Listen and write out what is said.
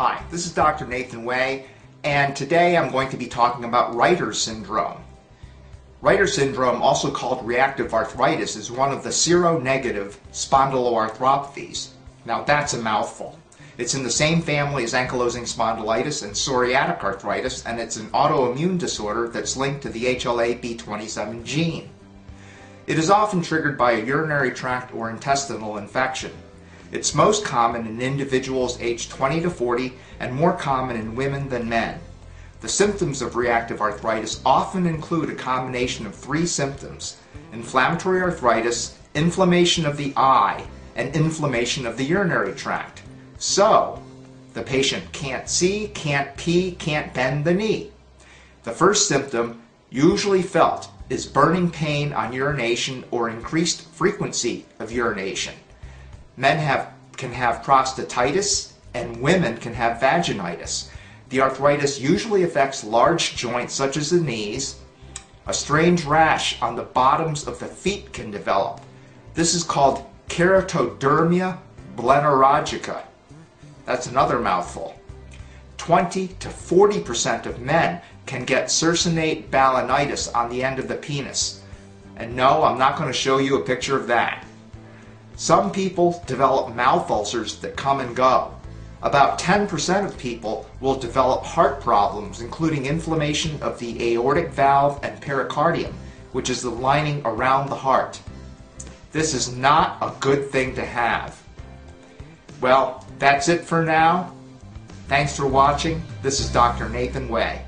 Hi, this is Dr. Nathan Way, and today I'm going to be talking about Reiter's syndrome. Reiter's syndrome, also called reactive arthritis, is one of the seronegative spondyloarthropathies. Now that's a mouthful. It's in the same family as ankylosing spondylitis and psoriatic arthritis, and it's an autoimmune disorder that's linked to the HLA-B27 gene. It is often triggered by a urinary tract or intestinal infection. It's most common in individuals aged 20 to 40 and more common in women than men. The symptoms of reactive arthritis often include a combination of three symptoms: inflammatory arthritis, inflammation of the eye, and inflammation of the urinary tract. So, the patient can't see, can't pee, can't bend the knee. The first symptom, usually felt, is burning pain on urination or increased frequency of urination. Men can have prostatitis, and women can have vaginitis. The arthritis usually affects large joints such as the knees. A strange rash on the bottoms of the feet can develop. This is called keratoderma blennorrhagica. That's another mouthful. 20 to 40% of men can get circinate balanitis on the end of the penis. And no, I'm not going to show you a picture of that. Some people develop mouth ulcers that come and go. About 10% of people will develop heart problems, including inflammation of the aortic valve and pericardium, which is the lining around the heart. This is not a good thing to have. Well, that's it for now. Thanks for watching. This is Dr. Nathan Way.